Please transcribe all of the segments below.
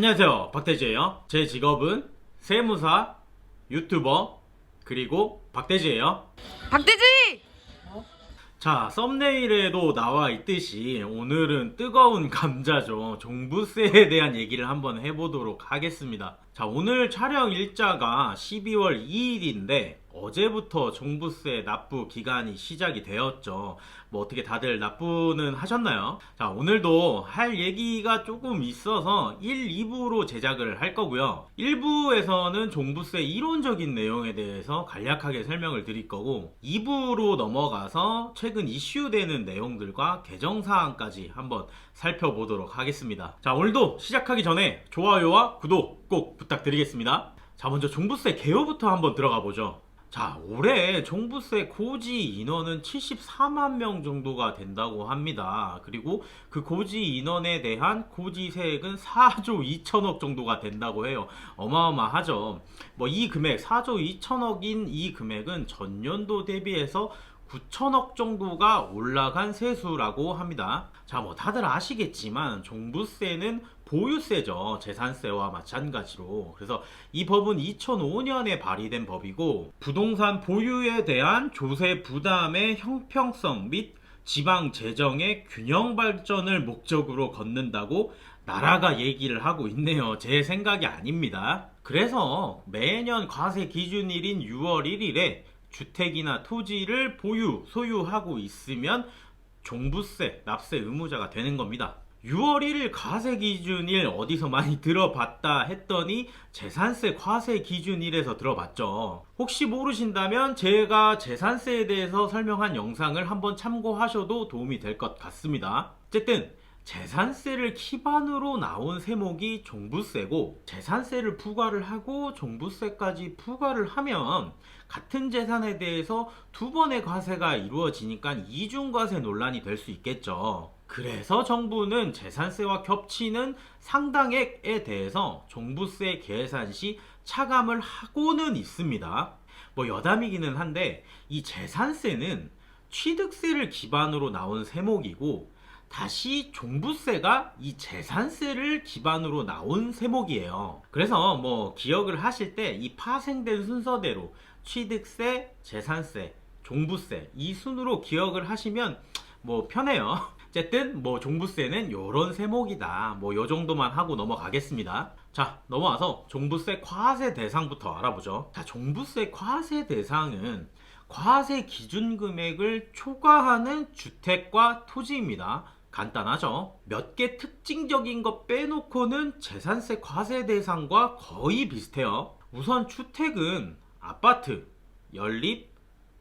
안녕하세요, 박대지예요. 제 직업은 세무사, 유튜버, 그리고 박대지예요. 박대지! 자, 썸네일에도 나와 있듯이 오늘은 뜨거운 감자죠. 종부세에 대한 얘기를 한번 해보도록 하겠습니다. 자, 오늘 촬영 일자가 12월 2일인데 어제부터 종부세 납부 기간이 시작이 되었죠. 뭐 어떻게 다들 납부는 하셨나요? 자, 오늘도 할 얘기가 조금 있어서 1, 2부로 제작을 할 거고요. 1부에서는 종부세 이론적인 내용에 대해서 간략하게 설명을 드릴 거고, 2부로 넘어가서 최근 이슈되는 내용들과 개정사항까지 한번 살펴보도록 하겠습니다. 자, 오늘도 시작하기 전에 좋아요와 구독 꼭 부탁드리겠습니다. 자, 먼저 종부세 개요부터 한번 들어가 보죠. 자, 올해 종부세 고지 인원은 74만 명 정도가 된다고 합니다. 그리고 그 고지 인원에 대한 고지세액은 4조 2천억 정도가 된다고 해요. 어마어마하죠. 뭐 이 금액 4조 2천억인 이 금액은 전년도 대비해서 9천억 정도가 올라간 세수라고 합니다. 자, 뭐 다들 아시겠지만 종부세는 보유세죠. 재산세와 마찬가지로. 그래서 이 법은 2005년에 발의된 법이고, 부동산 보유에 대한 조세 부담의 형평성 및 지방 재정의 균형 발전을 목적으로 걷는다고 나라가 얘기를 하고 있네요. 제 생각이 아닙니다. 그래서 매년 과세 기준일인 6월 1일에 주택이나 토지를 소유하고 있으면 종부세, 납세 의무자가 되는 겁니다. 6월 1일 과세 기준일 어디서 많이 들어봤다 했더니 재산세 과세 기준일에서 들어봤죠. 혹시 모르신다면 제가 재산세에 대해서 설명한 영상을 한번 참고하셔도 도움이 될 것 같습니다. 어쨌든 재산세를 기반으로 나온 세목이 종부세고, 재산세를 부과를 하고 종부세까지 부과를 하면 같은 재산에 대해서 두 번의 과세가 이루어지니까 이중과세 논란이 될 수 있겠죠. 그래서 정부는 재산세와 겹치는 상당액에 대해서 종부세 계산 시 차감을 하고는 있습니다. 뭐 여담이기는 한데, 이 재산세는 취득세를 기반으로 나온 세목이고, 다시 종부세가 이 재산세를 기반으로 나온 세목이에요. 그래서 뭐 기억을 하실 때 이 파생된 순서대로 취득세, 재산세, 종부세 이 순으로 기억을 하시면 뭐 편해요. 어쨌든 뭐 종부세는 요런 세목이다, 뭐 요 정도만 하고 넘어가겠습니다. 자, 넘어와서 종부세 과세 대상부터 알아보죠. 자, 종부세 과세 대상은 과세 기준 금액을 초과하는 주택과 토지입니다. 간단하죠. 몇 개 특징적인 것 빼놓고는 재산세 과세 대상과 거의 비슷해요. 우선 주택은 아파트, 연립,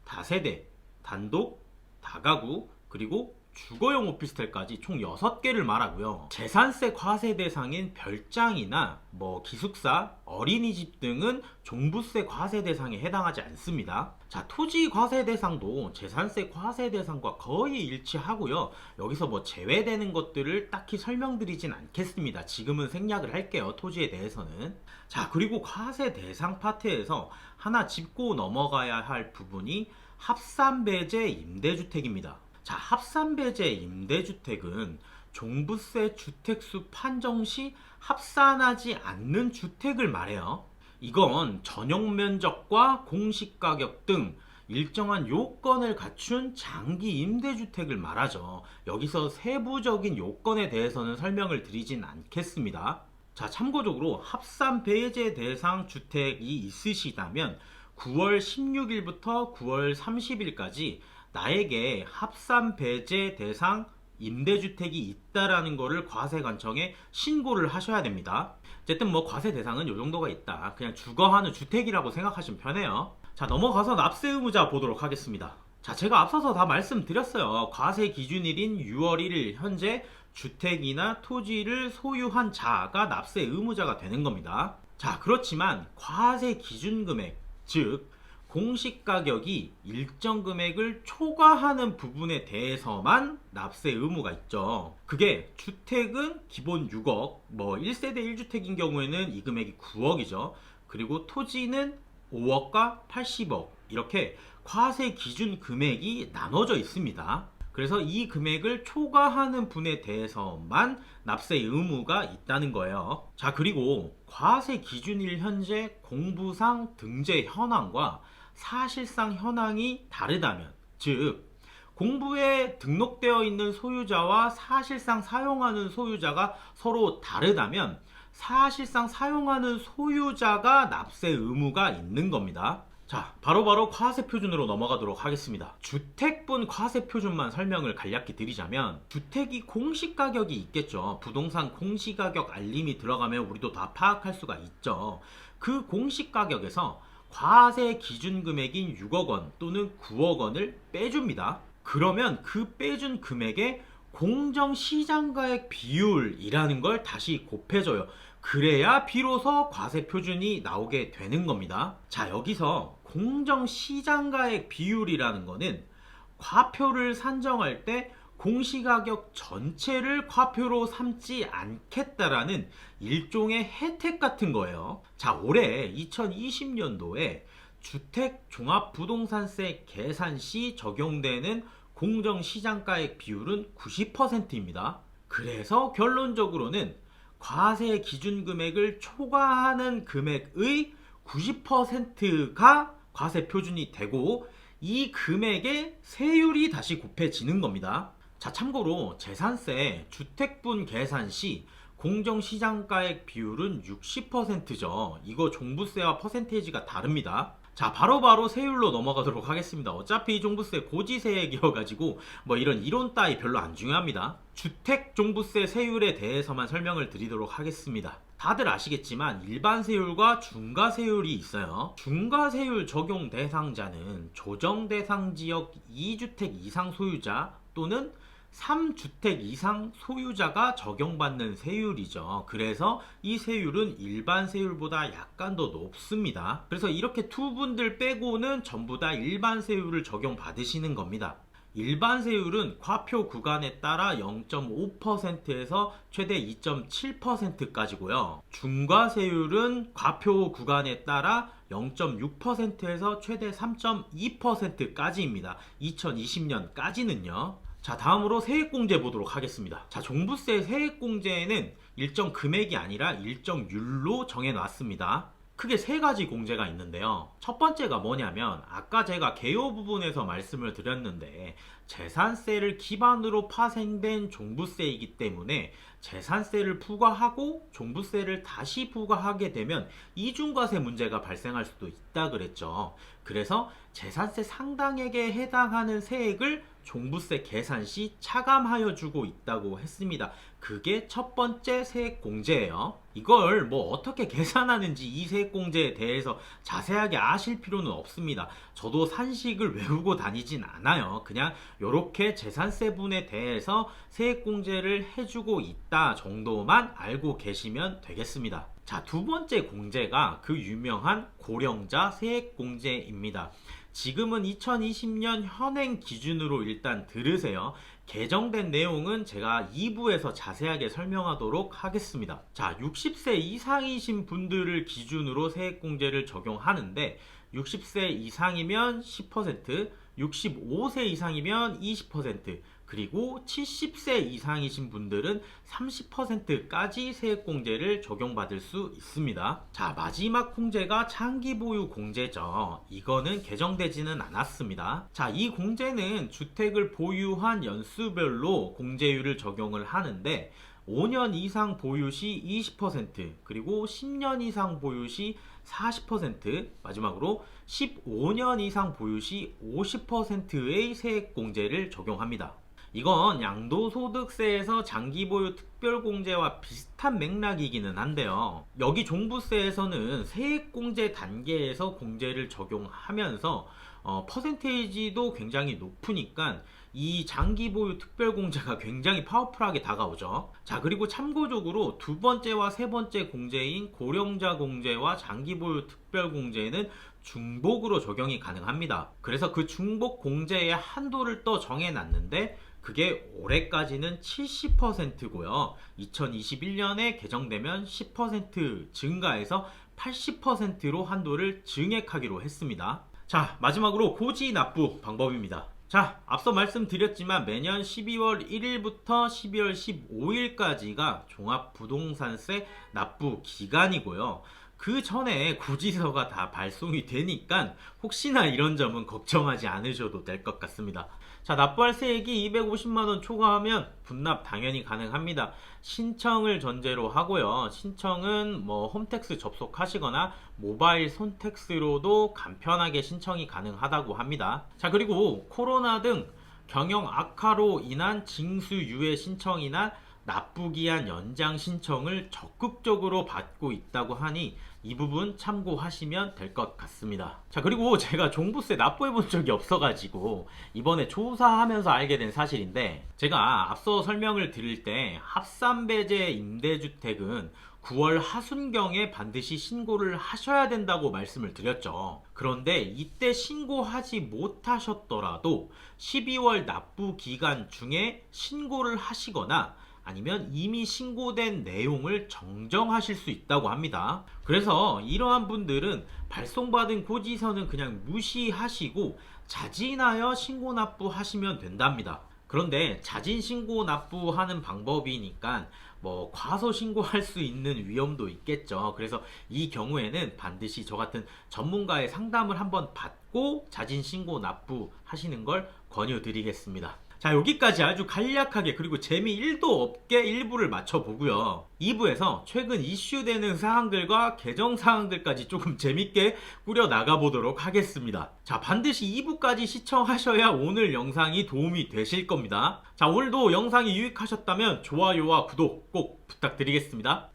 다세대, 단독, 다가구, 그리고 주거용 오피스텔까지 총 6개를 말하고요. 재산세 과세 대상인 별장이나 뭐 기숙사, 어린이집 등은 종부세 과세 대상에 해당하지 않습니다. 자, 토지 과세 대상도 재산세 과세 대상과 거의 일치하고요. 여기서 뭐 제외되는 것들을 딱히 설명드리진 않겠습니다. 지금은 생략을 할게요, 토지에 대해서는. 자, 그리고 과세 대상 파트에서 하나 짚고 넘어가야 할 부분이 합산배제 임대주택입니다. 자, 합산배제 임대주택은 종부세 주택수 판정 시 합산하지 않는 주택을 말해요. 이건 전용 면적과 공시가격 등 일정한 요건을 갖춘 장기 임대주택을 말하죠. 여기서 세부적인 요건에 대해서는 설명을 드리진 않겠습니다. 자, 참고적으로 합산 배제 대상 주택이 있으시다면 9월 16일부터 9월 30일까지 나에게 합산 배제 대상 임대주택이 있다라는 거를 과세관청에 신고를 하셔야 됩니다. 어쨌든 뭐 과세 대상은 요 정도가 있다, 그냥 주거하는 주택이라고 생각하시면 편해요. 자, 넘어가서 납세 의무자 보도록 하겠습니다. 자, 제가 앞서서 다 말씀드렸어요. 과세 기준일인 6월 1일 현재 주택이나 토지를 소유한 자가 납세 의무자가 되는 겁니다. 자, 그렇지만 과세 기준 금액, 즉 공시가격이 일정 금액을 초과하는 부분에 대해서만 납세 의무가 있죠. 그게 주택은 기본 6억, 뭐 1세대 1주택인 경우에는 이 금액이 9억이죠. 그리고 토지는 5억과 80억, 이렇게 과세 기준 금액이 나눠져 있습니다. 그래서 이 금액을 초과하는 분에 대해서만 납세 의무가 있다는 거예요. 자, 그리고 과세 기준일 현재 공부상 등재 현황과 사실상 현황이 다르다면, 즉 공부에 등록되어 있는 소유자와 사실상 사용하는 소유자가 서로 다르다면 사실상 사용하는 소유자가 납세 의무가 있는 겁니다. 자, 바로바로 과세표준으로 넘어가도록 하겠습니다. 주택분 과세표준만 설명을 간략히 드리자면, 주택이 공시가격이 있겠죠. 부동산 공시가격 알림이 들어가면 우리도 다 파악할 수가 있죠. 그 공시가격에서 과세 기준 금액인 6억 원 또는 9억 원을 빼줍니다. 그러면 그 빼준 금액에 공정시장가액 비율이라는 걸 다시 곱해줘요. 그래야 비로소 과세표준이 나오게 되는 겁니다. 자, 여기서 공정시장가액 비율이라는 거는 과표를 산정할 때 공시가격 전체를 과표로 삼지 않겠다라는 일종의 혜택 같은 거예요. 자, 올해 2020년도에 주택종합부동산세 계산 시 적용되는 공정시장가액 비율은 90%입니다. 그래서 결론적으로는 과세 기준 금액을 초과하는 금액의 90%가 과세 표준이 되고, 이 금액에 세율이 다시 곱해지는 겁니다. 자, 참고로 재산세 주택분 계산 시 공정시장가액 비율은 60%죠. 이거 종부세와 퍼센테이지가 다릅니다. 자, 바로바로 세율로 넘어가도록 하겠습니다. 어차피 종부세 고지세액이어가지고 뭐 이런 이론 따위 별로 안 중요합니다. 주택 종부세 세율에 대해서만 설명을 드리도록 하겠습니다. 다들 아시겠지만 일반 세율과 중과 세율이 있어요. 중과 세율 적용 대상자는 조정 대상 지역 2주택 이상 소유자 또는 3주택 이상 소유자가 적용받는 세율이죠. 그래서 이 세율은 일반 세율보다 약간 더 높습니다. 그래서 이렇게 두 분들 빼고는 전부 다 일반 세율을 적용받으시는 겁니다. 일반 세율은 과표 구간에 따라 0.5%에서 최대 2.7%까지고요. 중과 세율은 과표 구간에 따라 0.6%에서 최대 3.2%까지입니다. 2020년까지는요. 자, 다음으로 세액공제 보도록 하겠습니다. 자, 종부세 세액공제에는 일정 금액이 아니라 일정 율로 정해놨습니다. 크게 세 가지 공제가 있는데요. 첫 번째가 뭐냐면, 아까 제가 개요 부분에서 말씀을 드렸는데, 재산세를 기반으로 파생된 종부세이기 때문에 재산세를 부과하고 종부세를 다시 부과하게 되면 이중과세 문제가 발생할 수도 있다 그랬죠. 그래서 재산세 상당액에 해당하는 세액을 종부세 계산 시 차감하여 주고 있다고 했습니다. 그게 첫 번째 세액공제예요. 이걸 뭐 어떻게 계산하는지 이 세액공제에 대해서 자세하게 아실 필요는 없습니다. 저도 산식을 외우고 다니진 않아요. 그냥 이렇게 재산세분에 대해서 세액공제를 해주고 있다 정도만 알고 계시면 되겠습니다. 자, 두 번째 공제가 그 유명한 고령자 세액공제입니다. 지금은 2020년 현행 기준으로 일단 들으세요. 개정된 내용은 제가 2부에서 자세하게 설명하도록 하겠습니다. 자, 60세 이상이신 분들을 기준으로 세액공제를 적용하는데 60세 이상이면 10%, 65세 이상이면 20%, 그리고 70세 이상이신 분들은 30%까지 세액공제를 적용받을 수 있습니다. 자, 마지막 공제가 장기보유 공제죠. 이거는 개정되지는 않았습니다. 자, 이 공제는 주택을 보유한 연수별로 공제율을 적용을 하는데 5년 이상 보유 시 20%, 그리고 10년 이상 보유 시 40%, 마지막으로 15년 이상 보유 시 50%의 세액공제를 적용합니다. 이건 양도소득세에서 장기보유 특별공제와 비슷한 맥락이기는 한데요. 여기 종부세에서는 세액공제 단계에서 공제를 적용하면서 퍼센테이지도 굉장히 높으니까 이 장기보유 특별공제가 굉장히 파워풀하게 다가오죠. 자, 그리고 참고적으로 두 번째와 세 번째 공제인 고령자 공제와 장기보유 특별공제는 중복으로 적용이 가능합니다. 그래서 그 중복 공제의 한도를 또 정해놨는데 그게 올해까지는 70%고요. 2021년에 개정되면 10% 증가해서 80%로 한도를 증액하기로 했습니다. 자, 마지막으로 고지 납부 방법입니다. 자, 앞서 말씀드렸지만 매년 12월 1일부터 12월 15일까지가 종합부동산세 납부 기간이고요. 그 전에 고지서가 다 발송이 되니까 혹시나 이런 점은 걱정하지 않으셔도 될 것 같습니다. 자, 납부할 세액이 250만원 초과하면 분납 당연히 가능합니다. 신청을 전제로 하고요. 신청은 홈택스 접속하시거나 모바일 손택스로도 간편하게 신청이 가능하다고 합니다. 자, 그리고 코로나 등 경영 악화로 인한 징수유예 신청이나 납부기한 연장 신청을 적극적으로 받고 있다고 하니 이 부분 참고하시면 될 것 같습니다. 자, 그리고 제가 종부세 납부해 본 적이 없어가지고 이번에 조사하면서 알게 된 사실인데, 제가 앞서 설명을 드릴 때 합산배제 임대주택은 9월 하순경에 반드시 신고를 하셔야 된다고 말씀을 드렸죠. 그런데 이때 신고하지 못하셨더라도 12월 납부 기간 중에 신고를 하시거나 아니면 이미 신고된 내용을 정정하실 수 있다고 합니다. 그래서 이러한 분들은 발송받은 고지서는 그냥 무시하시고 자진하여 신고 납부하시면 된답니다. 그런데 자진 신고 납부하는 방법이니까 과소 신고할 수 있는 위험도 있겠죠. 그래서 이 경우에는 반드시 저 같은 전문가의 상담을 한번 받고 자진 신고 납부하시는 걸 권유드리겠습니다. 자, 여기까지 아주 간략하게 그리고 재미 1도 없게 1부를 마쳐보고요. 2부에서 최근 이슈되는 사항들과 개정 사항들까지 조금 재밌게 꾸려 나가보도록 하겠습니다. 자, 반드시 2부까지 시청하셔야 오늘 영상이 도움이 되실 겁니다. 자, 오늘도 영상이 유익하셨다면 좋아요와 구독 꼭 부탁드리겠습니다.